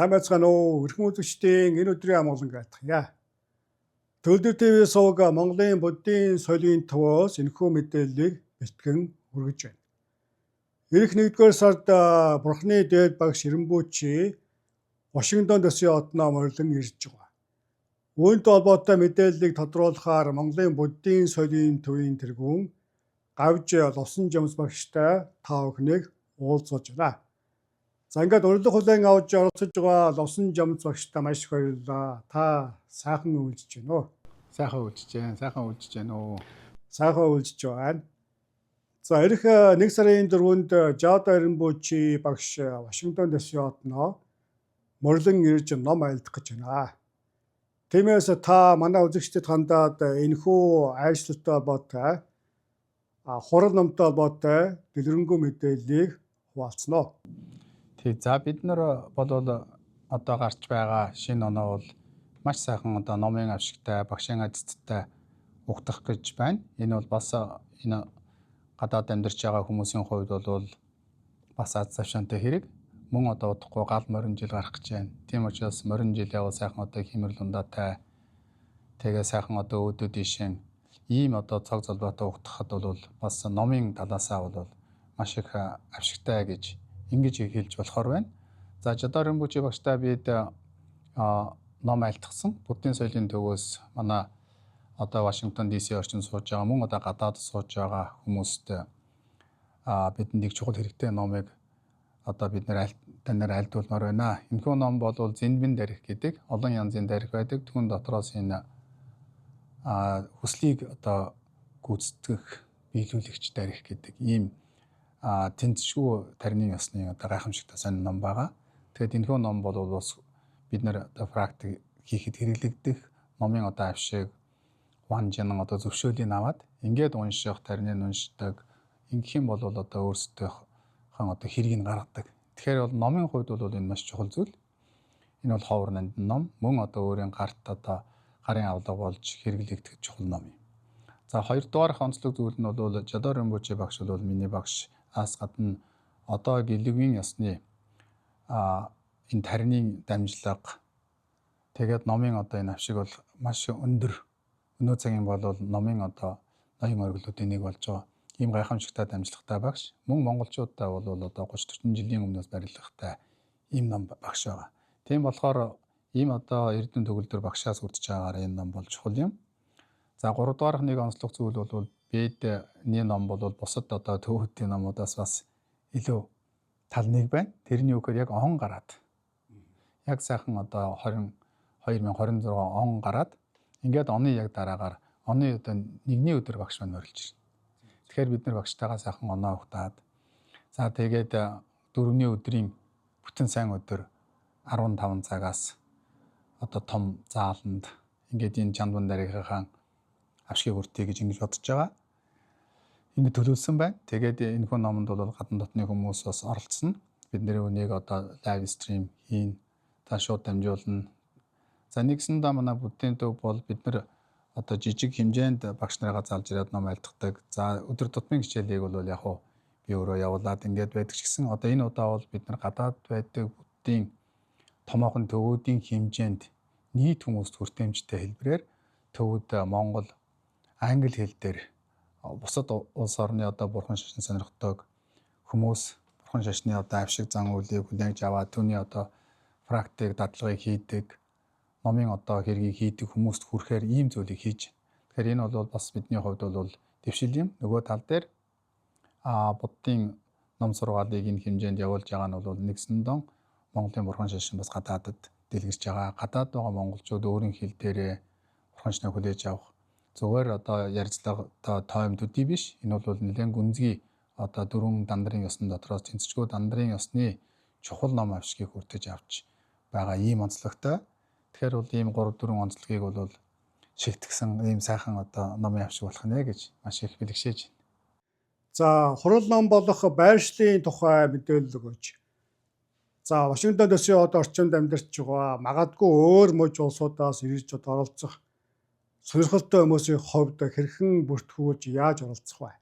Сайн байцгаана уу? Эрхэм үзэгчдийн энэ өдрийн амгалан гайтхая. Төлдөв ТV сувг Монголын буддийн соёлын төвөөс энэхүү мэдээллийг бэлтгэн хүргэж байна. Ирэх 1-р сард Бурхны дээд багш Ирэмбүчи Вашингтон дэсийн одноо морилон ирж байгаа. Үүнтэй холбоотой мэдээллийг тодруулахаар Монголын буддийн соёлын төвийн тэргүүн Гавж Ловсон Жамс багштай та бүхнийг уулзуулж байна. За ингээд урилга хүлээн авч оролцож байгаа Ловсон Жамс багштай маш их баярлалаа. Та сайхан үйлжиж байна уу? Сайхан үйлжиж байна уу? Сайхан үйлжиж байна. За ирэх 1 сарын 4-нд Жаада Ирэмбүчи багш Вашингтон дэсийн одноо морилон ирж ном айлдах гэж байна. Тиймээс та манай үзэгчдэд хандаад энэхүү айшлалтай холбоотой хурал номтой холбоотой дэлгэрэнгүй мэдээллийг хуваалцсан. За бид нар бол одоо гарч байгаа шинэ оноо бол маш сайхан одоо номын авшигтай, багшийн ажицтай угтах гэж байна. Энэ бол бас энэ гадаад амьдарч байгаа хүмүүсийн хувьд бол бас аз завшаантай хэрэг. Мөн одоо удахгүй гал морин жил гарах гэж байна. Тийм учраас морин жил явал сайхан одоо химэрл ундаатай тэгээ сайхан одоо өөдөө дишэн ийм одоо цаг залбаатай угтахад бол бас номын талаасаа бол маш их авшигтай гэж ингэж хэлж болохоор байна. За Жаада Ирэмбүчи багштай бид ном айлтгсан. Буддийн соёлын төвөөс манай одоо Вашингтон DC орчинд сууж байгаа мөн одоо гадаад сууж байгаа хүмүүст бидэнд их чухал хэрэгтэй номыг одоо бид танаар айлдуулмаар байна. Энэхүү ном бол зэнбэн дарих гэдэг олон янзын дарих байдаг. Түүн дотроос энэ хүслийг одоо гүйцэтгэх биелүүлэгч дарих гэдэг ийм тэнцвшгүй тарины ёсны одоо гайхамшигтай сонин ном байгаа. Тэгэхээр энэхүү ном бол бас бид нар одоо практик хийхэд хэрэглэгдэх номын одоо авшиг ванжин одоо зөвшөөрлийг аваад ингээд унших, тариныг уншдаг ингэх юм бол одоо өөрсдийнхөө одоо хэргийг гаргадаг. Тэгэхээр бол номын хувьд бол энэ маш чухал зүйл. Энэ бол ховор нандин ном. Мөн одоо өөрийн гарт одоо гарын авлага болж хэрэглэгдэх чухал ном юм. За хоёрдугаар онцлог зүйл нь бол Жаада Ирэмбүчи багш бол миний багш аас гадна одоо гэлэгвийн ёсны энэ тарины дамжлага тэгээд номын одоо энэ авшиг бол маш өндөр өнөө цагийн бол номын одоо ноён оргилуудын нэг болж байгаа. Ийм гайхамшигтай дамжлагтай багш. Мөн монголчуудаа бол одоо 30-40 жилийн өмнөөс барилгахтай ийм ном багш байгаа. Тийм болохоор ийм одоо эрдэнэ төгөлдөр багшаас үрдэж байгаагаар энэ ном бол чухал юм. За 3 дугаарх нэг онцлог зүйл бол бидний ном бол бусад одоо төвүүдийн номуудаас бас илүү тал нэг байна. Тэрний үгээр яг он гараад. Яг сайхан одоо 2026 он гараад ингээд оны яг дараагаар оны одоо нэгний өдөр багш маань морилж ирнэ. Тэгэхээр бид нар багштайгаа сайхан оноо угтаад за тэгээд 4-ний өдрийн бүтэн сайн өдөр 15 цагаас одоо том зааланд ингээд энэ чандван дарихын авшиг өртөе гэж ингэж бодож байгаа. Ингэ төлөвлөсөн байна. Тэгээд энэхүү номонд бол гадна дотны хүмүүс бас оролцсон. Бидний үнийг одоо лайв стрим хийн, та шууд дамжуулна. За нэгсэндээ манай буддийн төв бол бид нар одоо жижиг хэмжээнд багш нарыгаа залж ирээд ном айлтгадаг. За өдөр тутмын хичээлийг бол яг би өөрөө явуулаад ингээд байдаг ч гэсэн одоо энэ удаа бол бид нар гадаад байдаг буддийн томоохон төвүүдийн хэмжээнд нийт хүмүүст хүртээмжтэй хэлбэрээр төвүүд Монгол англи хэл дээр бусад улс орны одоо бурхан шашин сонирхдог хүмүүс бурхан шашны одоо авшиг зан үйлийг хүлээнж аваад түүний одоо практик дадлагыг хийдэг, номын одоо хэргийг хийдэг хүмүүст хүрэхээр ийм зүйлийг хийж. Тэгэхээр энэ бол бас бидний хувьд бол дэвшил юм. Нөгөө тал дээр буддийн ном сургаалыг энэ хэмжээнд явуулж байгаа нь бол нэгсэндээ Монголын бурхан шашин бас гадаадад дэлгэрч байгаа. Гадаад байгаа монголчууд өөрийн хэл дээрээ бурхан шашныг хүлээж авах зүгээр одоо ярьцлага тойм төдий биш. Энэ бол нэлээд гүнзгий одоо 4 дандарын ёсны дотроос тэнцвэргүй дандарын ёсны чухал ном авшигыг хүртэж авч байгаа ийм онцлогтой. Тэгэхээр бол ийм 3-4 онцлогийг бол шигтгсэн ийм сайхан одоо номын авшиг болох нэ гэж маш их бэлгшээж байна. За хурал ном болох байршлын тухай мэдээлэл өгөөч. За Вашингтон дэсийн орчинд амьдарч байгаа магадгүй өөр мужи улсуудаас ирж оролцох сонирхолтой хүмүүсийн хувьд хэрхэн бүртгүүлж яаж оролцох вэ?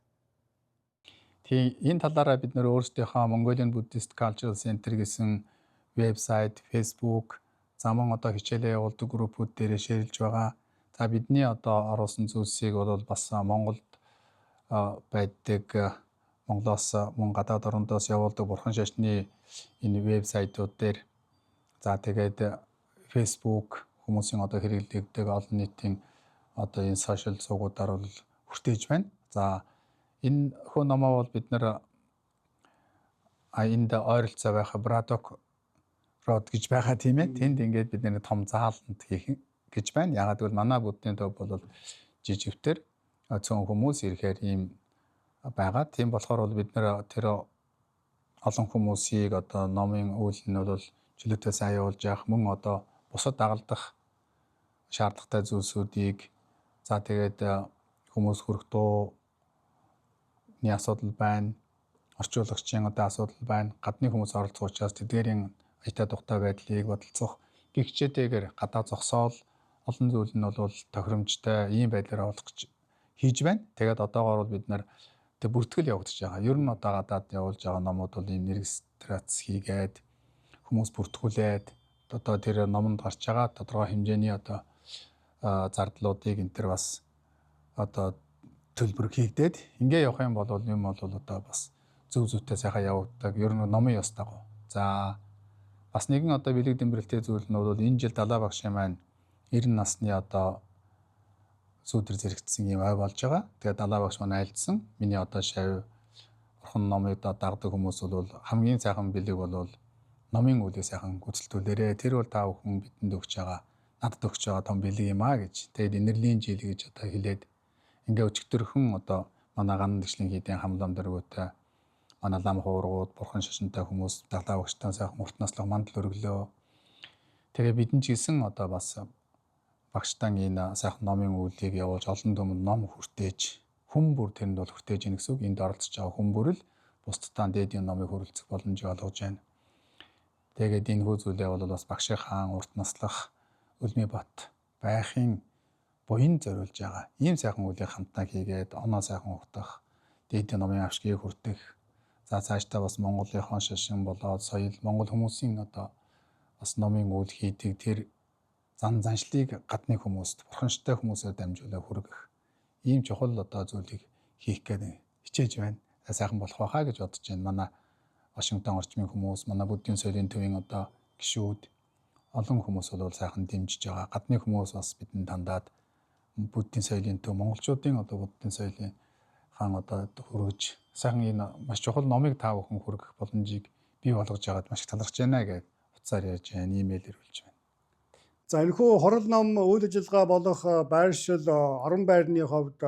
Тийм энэ талаараа бид нөр өөрсдийнхөө Mongolian Buddhist Cultural Center гэсэн вебсайт, Facebook, за мөн одоо хичээлээ явуулдаг группүүд дээр шеэрлж байгаа. За бидний одоо оруулсан зүйлсийг бол бас Монголд байдаг Монголоос мөн гадаад орондоос явуулдаг бурхан шашны энэ вебсайтууд дээр за тэгээд Facebook хүмүүсийн одоо хэрэглэдэг олон нийтийн одоо энэ сошиал сувгуудаар бол хүртээж байна. За энэ хөө номоо бол бид нэр энд ойролцоо байх Брадок род гэж байгаа тийм ээ. Тэнд ингээд бид нэр том зааланд хийх гэж байна. Ягаад гэвэл манай буддын төв бол жижигтэр цөөн хүмүүс ирэхээр ийм байгаа. Тийм болохоор бол бид нэр тэр олон хүмүүсийг одоо номын үйл нь бол чөлөөтэй сайн явуулж явах мөн одоо бусад дагалдах шаардлагатай зүйлсүүдийг за тэгээд хүмүүс хүрэх дууны асуудал байна. Орчуулагчийн одоо асуудал байна. Гадны хүмүүс оролцох учраас тэдгээрийн аятай тухтай байдлыг бодолцох гихчээтэйгээр гадаа зогсоол олон зүйл нь бол тохиромжтой ийм байдлаар олох гэж хийж байна. Тэгээд одоогоор бол бид нар тэг бүртгэл явагдаж байгаа. Ер нь одоо гадаад явуулж байгаа номууд бол ийм регистрац хийгээд хүмүүс бүртгүүлээд одоо тэр номонд гарч байгаа тодорхой хэмжээний одоо зардлуудыг энэ төр бас одоо төлбөр хийгдээд ингээ явах юм бол юм бол одоо бас зөв зүйтэй сайхан явагддаг. Ер нь номын ёс дагуу. За бас нэгэн одоо бэлэг дэмбэрэлтэй зүйл нь бол энэ жил далаа багшийн маань 90 насны одоо сүүдэр зэрэгцсэн юм ой болж байгаа. Тэгээд далаа багш маань айлдсан. Миний одоо шав орхон номыг дагдаг хүмүүс бол хамгийн сайхан бэлэг бол номын үлийг сайхан гүйцэлдүүлээрэ. Тэр бол та бүхэн бидэнд өгч байгаа, надад өгч байгаа том бэлэг юм аа гэж. Тэгээд инэрлийн жил гэж одоо хэлээд ингээ өчтөрхөн одоо манай ганан дэвшлийн хийдийн хамлам дөрвөөтэй манай лам хуургууд, бурхан шашинтай хүмүүс далаа багштай сайхан урт наслах мандал өргөлөө. Тэгээ бидэн ч гэсэн одоо бас багштан энэ сайхан номын үлийг явуулж олон түмэнд ном хүртээж хүн бүр тэрэнд бол хүртээж ийн гэсэн үг. Энд оролцож байгаа хүн бүр л бусдтай дээдийн номыг хүрэлцэх боломжийг олгож байна. Тэгээд энэ хүү зүйлээ бол бас багшийн хаан урт наслах Өлмий бат байхын буян зориулж байгаа. Ийм сайхан үлийг хамтаа хийгээд оноо сайхан ухтах, дээдийн номын авшгийг хүртэх. За цаашдаа бас Монголынхон шашин болоод соёл Монгол хүмүүсийн одоо бас номын үйл хийдэг тэр заншлыг гадны хүмүүст, бурханштай хүмүүсээр дамжуулаад хүргэх. Ийм чухал одоо зүйлийг хийх гээд хичээж байна. Сайхан болох байхаа гэж бодож байна. Манай Вашингтон орчмын хүмүүс, манай буддийн соёлын төвийн одоо гишүүд олон хүмүүс бол сайхан дэмжиж байгаа. Гадны хүмүүс бас бидэнд хандаад буддийн соёлын төв, монголчуудын одоо буддийн соёлын хаан одоо хүргэж сайхан энэ маш чухал номыг та бүхэн хүргэх боломжийг бий болгож байгаад маш их талархаж байна гэж утсаар ярьж байна, имэйлээр хэлж байна. За энэхүү хорол ном үйл ажиллагаа болох байршил орон байрны хувьд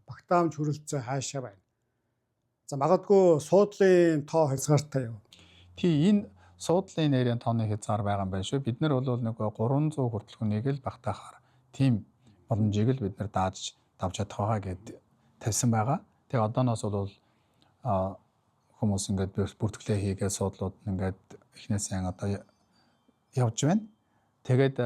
багтаамж хүрэлцээ хаашаа байна. За магадгүй суудлын тоо хязгаартай юу? Тий, энэ суудлын нэрийн тооны хязгаар байгаа юм байна шүү. Бид нар бол нэг 300 хүртэл хүнийг л багтаахаар тийм боломжийг л бид нар давж чадах байгаа гэд тавьсан байгаа. Тэгээ одооноос бол хүмүүс ингээд бүртгэлээ хийгээд суудлууд ингээд эхнээсээ одоо явж байна. Тэгээд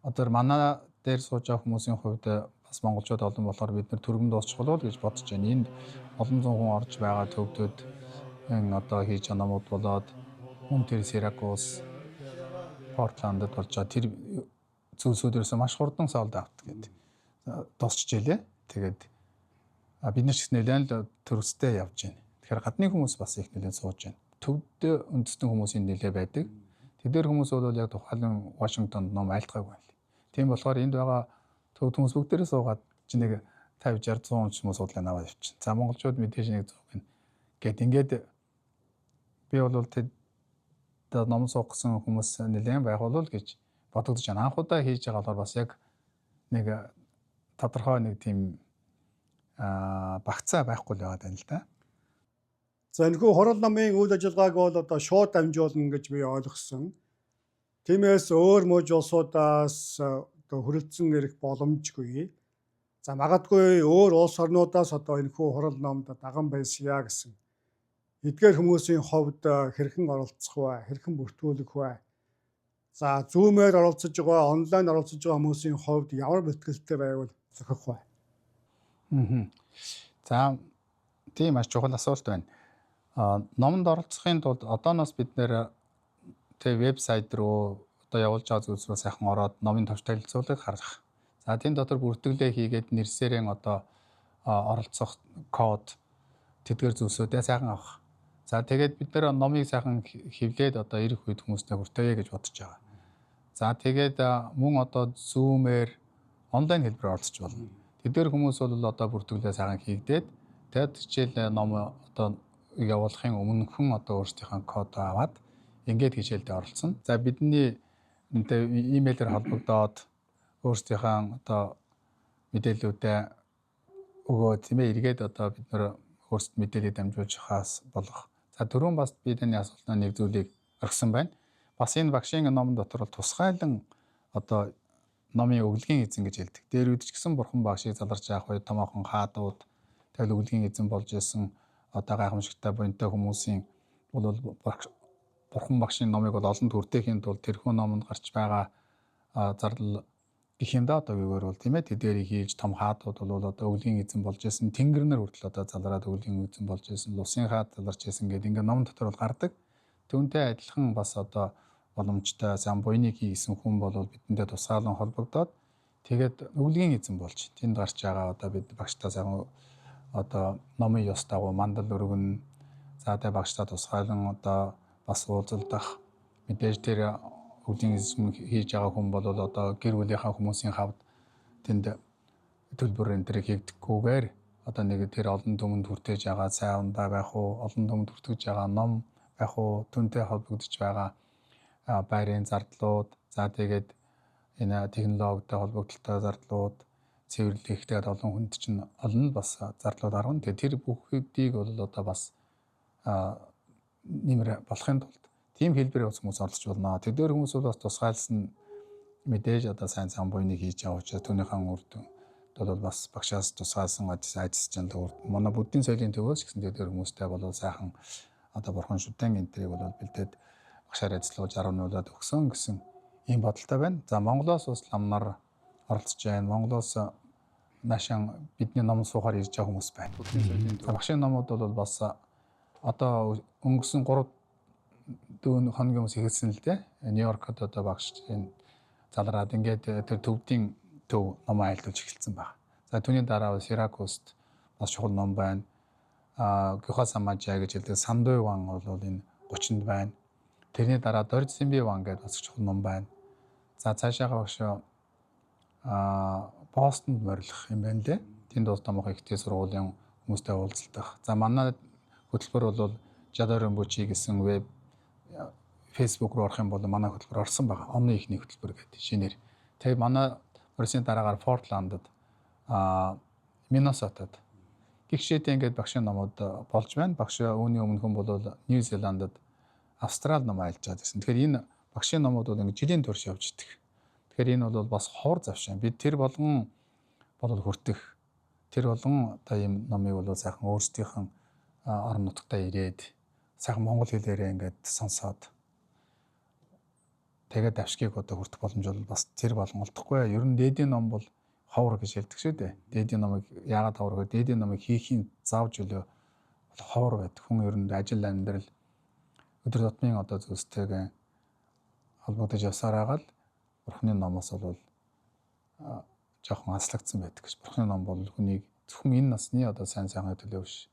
одоо манай дээр сууж байгаа хүмүүсийн хувьд бас монголчууд олон болохоор бид нар төргөн дуусчих болов гэж бодож байна. Энд олон зуун хүн орж байгаа төвдөд энэ одоо хийж байгаа номууд болоод мөн тэр Сиракус, Портландд болж байгаа тэр зүйлсүүдээс маш хурдан солд авт гэдэг дуусч жилээ. Тэгээд бид нар ч нэлээд л төрөстэй явж байна. Тэгэхээр гадны хүмүүс бас их нэлээд сууж байна. Төвд үндэстэн хүмүүсийн нэлээд байдаг. Тэдгээр хүмүүс бол яг тухайн Вашингтонд ном айлтгаагүй байна. Тийм болохоор энд байгаа төвд хүмүүс бүгдээрээ суугаад чи нэг 50 60 100 ч хүмүүс суудлаа аваад явчихна. За монголчууд мэдээж нэг 100 гэд ингээд би бол тэд ном суух гэсэн хүмүүс нэлээд байх болов гэж бодогдож байна. Анхудаа хийж байгаа болохоор бас яг нэг тодорхой нэг тийм багцаа байхгүй л байгаа юм л да. За энэхүү хорол номын үйл ажиллагааг бол одоо шууд дамжуулна гэж би ойлгосон. Тиймээс өөр мужи улсуудаас одоо хүрэлцэн ирэх боломжгүй. За магадгүй өөр улс орнуудаас одоо энэхүү хорол номд даган байсъя гэсэн. Эдгээр хүмүүсийн хувьд хэрхэн оролцох вэ? Хэрхэн бүртгүүлэх вэ? За зүүмээр оролцож байгаа, онлайн оролцож байгаа хүмүүсийн хувьд ямар бэлтгэлтэй байвал зохих вэ? За тийм маш чухал асуулт байна. Номонд оролцохын тулд одооноос бид нэр тэг вебсайт руу одоо явуулж байгаа зүйлс рүү сайхан ороод номын товч танилцуулгыг харах. За тийм дотор бүртгэлээ хийгээд нэрсээрэн одоо оролцох код тэдгээр зүйлсүүдээ сайхан авах. За тэгээд бид нэр номыг сайхан хэвлээд одоо ирэх үед хүмүүстээ хүртээе гэж бодож байгаа. За тэгээд мөн одоо Zoom-ээр онлайн хэлбэрээр оролцож болно. Тэдгээр хүмүүс бол одоо бүртгэлээ сайхан хийгдээд тэгээд хичээл ном одоо явуулахын өмнөхөн одоо өөрсдийнхээ код аваад ингээд хичээлдээ оролцсон. За бидний имэйлээр холбогдоод өөрсдийнхээ одоо мэдээллүүдээ өгөө тийм ээ эргээд одоо бид нэр өөрсд мэдээлэл дамжуулахаас болох. За түрүүн бас би таны асуултанд нэг зүйлийг орхисон байна. Бас энэ багшийн ном дотор бол тусгайлан одоо номын өглөгийн эзэн гэж хэлдэг. Дээр үдч гисэн бурхан багшийг заларч явах үед томоохон хаадууд тэгэл өглөгийн эзэн болж исэн одоо гайхамшигтай буянтай хүмүүсийн бол бурхан багшийн номыг бол олон төртөхийн тулд тэрхүү номонд гарч байгаа зардал гэх юм да одоо үгээр бол тийм ээ тэдэрийг хийж том хаадууд бол одоо өглөгийн эзэн болж исэн тэнгэрнэр хүртэл одоо залраад өглөгийн эзэн болж исэн лусын хаад заларч исэн гэдэг ингээд ном дотор бол гардаг. Түүнтэй адилхан бас одоо боломжтой сан буйныг хийсэн хүн бол бидэндээ тусгаалan холбогдоод тэгээд өглөгийн эзэн болж тэнд гарч байгаа одоо бид багштай сайхан одоо номын ёс дагуу мандал өргөн заатай багштай тусгаалan одоо бас уулзалдах мэдээж тэр өглөгийн эзэн хийж байгаа хүн бол одоо гэр бүлийнхаа хүмүүсийн хавьд тэнд төлбөр энэ төр хийгдэхгүйгээр одоо нэг тэр олон түмэнд хүртэж байгаа сайн ундаа байх уу олон түмэнд хүртэж байгаа ном байх уу түнтэй холбогдож байгаа байрын зардлууд за тэгээд энэ технологитой холбогдлолтой зардлууд цэвэрлэхтэй олон хүнд чинь олон бас зардлууд аргана. Тэгээд тэр бүхнийг бол одоо бас нэмэр болохын тулд тийм хэлбэрээр хүмүүс оролцож болно. Тэдгээр хүмүүс бол бас тусгайлсан мэдээж одоо сайн буйныг хийж байгаа учраас түүнийхэн үр дүнд бол бас багшаас тусгайлсан ажис жанр манай буддийн соёлын төвөөс гэсэн тэдгээр хүмүүстэй бол сайхан одоо бурхан шүтэн энтрийг бол бэлдээд багшаар ажиллуулж 10-уулаад өгсөн гэсэн ийм бодолтой байна. За Монголоос бас ламнаар оролцож байна. Монголоос наашаан бидний ном суухаар ирж байгаа хүмүүс байна. За багшийн номууд бол бас одоо өнгөрсөн 3-4 хоногийн өмнө ихэлсэн л дээ. Нью-Йоркод одоо багшийн залраад ингээд тэр төвдийн төв ном айлуулж эхэлсэн байна. За түүний дараа Сиракуст бас чухал ном байна. Гюха Самажа гэж хэлдэг Сандуй ван бол энэ 30-нд байна. Тэрний дараа Дорж Симби ван гэдэг бас чухал ном байна. За цаашаага багш Бостонд морилох юм байна лээ. Тэнд улс томоохон ихтэй сургуулийн хүмүүстэй уулзалдах. За манай хөтөлбөр бол Жадар Рембучи гэсэн веб Facebook руу орох юм бол манай хөтөлбөр орсон байгаа. Оны ихний хөтөлбөр гэдэг шинээр. Тэгээ манай Орсын дараагаар Портландд Миннесотад гихшээтэй ингээд багшийн номууд болж байна. Багш үүний өмнөхөн бол Нью-Зеландд Австрал ном айлж байгаа гэсэн. Тэгэхээр энэ багшийн номууд бол ингээд жилийн турш явж идэг. Тэгэхээр энэ бол бас ховор завшаа. Бид тэр болгон бол хүртэх. Тэр болгон одоо ийм номыг бол сайхан өөрсдийнх нь орон нутгтаа ирээд сайхан монгол хэлээрээ ингээд сонсоод тэгээд авшгийг одоо хүртэх боломж бол бас тэр болгон олдохгүй. Ер нь дээдийн ном бол ховор гэж хэлдэг шүү дээ. Дээдийн номыг яагаад ховор гэвэл дээдийн номыг хийхийн заавж өлөө ховор байдаг. Хүн ер нь ажил амьдрал өдөр тутмын одоо зүйлстэйгээ холбогдож явсараагаад бурхны номоос бол жоохон аслагдсан байдаг гэж. Бурхны ном бол хүнийг зөвхөн энэ насны одоо сайн сайхны төлөө биш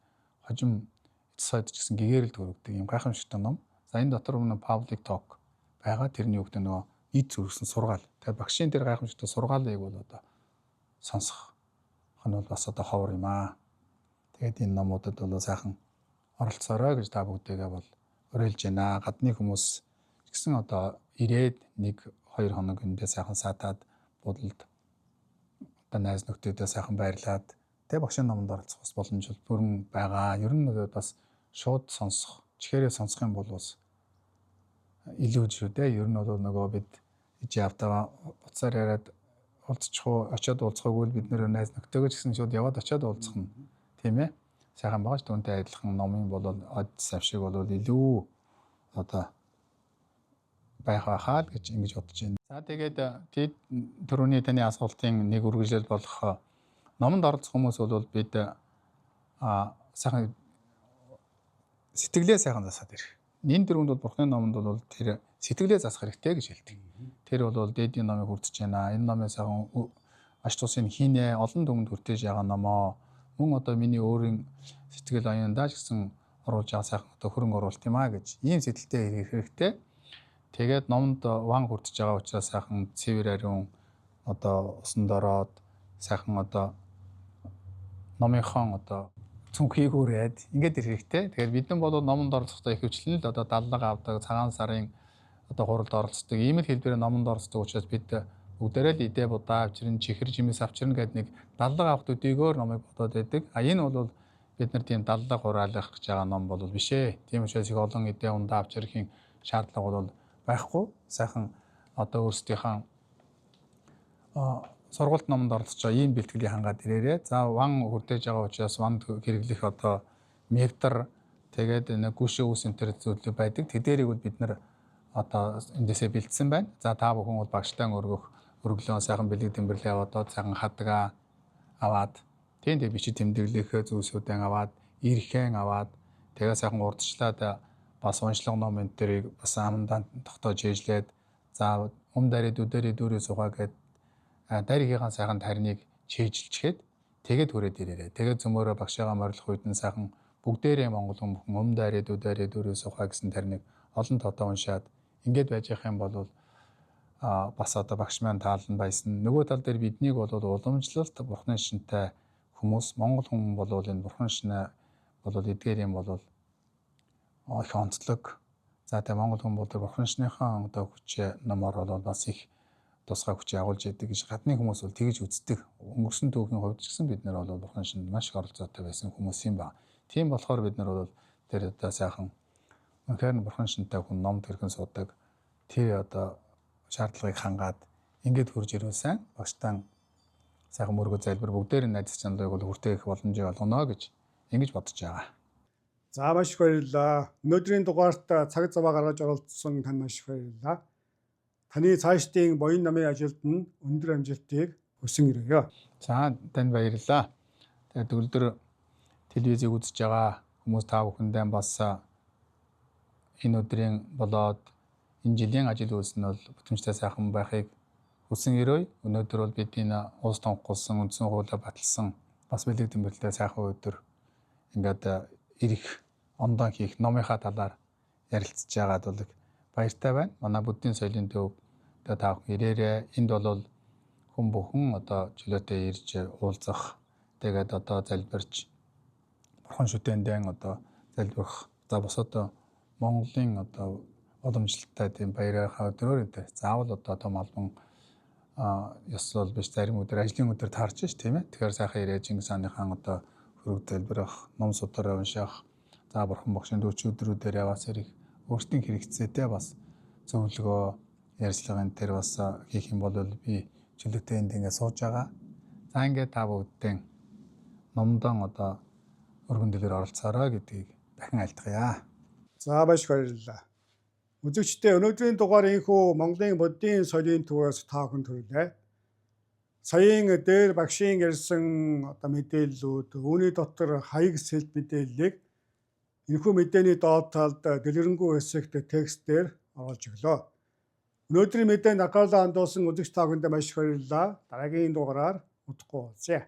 хожим эцсойд ч гэсэн гэгээрэл төрөгдөг юм гайхамшигтай ном. За энэ дотор өмнө public talk байгаа тэрний үгтэй нөгөө нийт зүрхсэн сургаал. Тэгээ багшийн тэр гайхамшигтай сургаалыг бол одоо сонсох нь бол бас одоо ховор юм аа. Тэгээд энэ номуудад бол сайхан оролцоорой гэж та бүгдээгээ бол уриалж байна. Гадны хүмүүс гэсэн одоо ирээд 1-2 хоног эндээ сайхан саатаад бодолд одоо найз нөхдөөдөө сайхан баярлаад тэгээ багшийн номонд оролцох бас боломж бүрэн байгаа. Ер нь бас шууд сонсох, чихээрээ сонсох юм бол бас илүү шүү дээ. Ер нь бол нөгөө бид ижи автаа буцаар яриад уулзчих уу, очиод уулзахгүйг бид нэр найз нөхдөөгөө ч гэсэн шууд яваад очиод уулзах нь тийм ээ. Сайхан байгаа ш түүнтэй адилхан номын бол одс авшиг бол илүү одоо байх байхаа гэж ингэж бодож байна. За тэгээд түрүүний таны асуултын нэг үргэлжлэл болох номонд оролцох хүмүүс бол бид сайхан сэтгэлээ сайхан засаад ирэх. энэ дөрвөнд бол Бурхны номонд бол тэр сэтгэлээ засах хэрэгтэй гэж хэлдэг. Тэр бол дээдийн номыг хүртэж байна. Энэ номыг сайхан аш тусын хийнэ олон дүмд хүртэж байгаа номоо. Мөн одоо миний өөрийн сэтгэл оюундаа ч гэсэн оруулж байгаа сайхан одоо хөрөнгө оруулалт юм аа гэж ийм сэтгэлтэй ирэх хэрэгтэй. Тэгээд номонд ван хүртэж байгаа учраас сайхан цэвэр ариун одоо усанд ороод сайхан одоо номынхон одоо цүнхийг үрээд ингээд ирэх хэрэгтэй. Тэгэхээр бидэн бол номонд оролцохдоо их хвчлэн л одоо даллага авдаг, цагаан сарын одоо хуралд оролцдог. Ийм л хэлбэрээр номонд оролцдог учраас бид бүгдээрээ л идэ будаа авчирн, чихэр жимээс авчирн гэдэг нэг даллага авах төдийгөөр номыг бодоод байдаг. Энэ бол бид нар тийм даллага хураалгах гэж байгаа ном бол биш ээ. Тийм учраас их олон идэ ундаа авчирхийн шаардлага бол байхгүй. Сайхан одоо өөрсдийнхээ сургуульд номонд оролцож байгаа ийм бэлтгэлийг хангаад ирээрээ. За ван хүрдэж байгаа учраас ванд хэрэглэх одоо метр тэгээд гүшээ ус энэ төр зүйлүүд байдаг. Тэдэрийг бол бид нар одоо эндээсээ бэлдсэн байна. За та бүхэн бол багштай өргөлөө сайхан бэлэг тэмдэглээ аваад сайхан хадгаа аваад тийм бичиж тэмдэглэхээ зүйлсүүдэн аваад ирхэн аваад тэгээ сайхан урдчлаад бас уншлага ном энэ төрийг бас амандаа тогтоож ээжлээд за дари дүүрээ суугаа гэд даригийнхаа сайхан тарныг чийжилчгээд тэгээд хүрээд ирээрээ. Тэгээд зөмөөрөө багшаагаа морилох үед нь сайхан бүгдээрээ монголын бүхэн дари дүүрээ суугаа гэсэн тарныг олон тодоо уншаад ингээд байж явах юм бол бас одоо багш маань таалан баясна. Нөгөө тал дээр биднийг бол уламжлалт Бурхны шинтэй хүмүүс монгол хүн бол энэ Бурхан шинэ бол эдгээр юм бол их онцлог. За тэгээ монгол хүн бол Бурхан шинийхээ одоо хүч номоор бол бас их тусгай хүч агуулж яадаг гэж гадны хүмүүс бол тэгж үздэг. Өнгөрсөн түүхийн хувьд ч гэсэн бид нар бол Бурхан шинд маш их оролцоотой байсан хүмүүс юм ба. Тийм болохоор бид нар бол тэр одоо сайхан үнэхээр Бурхан шинтэй хүн ном тэрхэн суудаг. Тэр одоо шаардлагыг хангаад ингээд хурж ирүүлсэн багштан сайхан мөргөө залбир бүгдээр найз чанарыг бол хүртээх боломжийг олгоно гэж ингэж бодож байгаа. За маш их баярлалаа. Өнөөдрийн дугаарт цаг зав гаргаж оролцсон танд маш их баярлалаа. Таны цаашдын боён намын ажилд нь өндөр амжилтыг хүсэн ирээё. За танд баярлалаа. Тэгээд өдөр телевизийг үзэж байгаа хүмүүс та бүхэндээ бас энэ өдрийн болоод энэ жилийн ажил үйлс нь бол бүтэмжтэй сайхан байхыг хүсэн ирөөе. Өнөөдөр бол бид энэ улс тунхагласан үндсэн хуулиа баталсан бас бэлэг тэмдэглэлтэй сайхан өдөр ингээд ирэх ондоо хийх номынхаа талаар ярилцж байгаад бол баяртай байна. Манай буддийн соёлын төв та бүхэн ирээрээ. Энд бол хүн бүхэн одоо чөлөөтэй ирж уулзах тэгээд одоо залбирч Бурхан шүтээндээ одоо залбирах. За босоод Монголын одоо уламжлалтай тийм баярынхаа өдрөөр энэ заавал одоо том албан ёслол биш зарим өдөр ажлын өдөр таарч ш тийм ээ. Тэгэхээр сайхан ирээ Чингис хааныхаа одоо хөрөг залбирах, ном судараа унших, за Бурхан багшийн дүүч өдрүүдээр яваас ирэх өөртөө хэрэгцээтэй бас зөвлөгөө ярьцлагын дээр бас хийх юм бол би чөлөөтэй энд ингээд сууж байгаа. За ингээд та бүгдээ номдон одоо өргөн дэлгэр оролцоорой гэдгийг дахин альдгая. За маш баярлалаа. Үзэгчдээ өнөөдрийн дугаар инхүү Монголын буддийн соёлын төвөөс та бүхэн төрөлөө. Саяын дээр багшийн ярьсан одоо мэдээллүүд үүний дотор хаяг сэлт мэдээллийг энэхүү мэдээний доод талд дэлгэрэнгүй хэсэгт текстээр оруулж өглөө. Өнөөдрийн мэдээнд анхаарлаа хандуулсан үзэгч та бүхэнд маш их баярлалаа. Дараагийн дугаараар удахгүй уулзъя.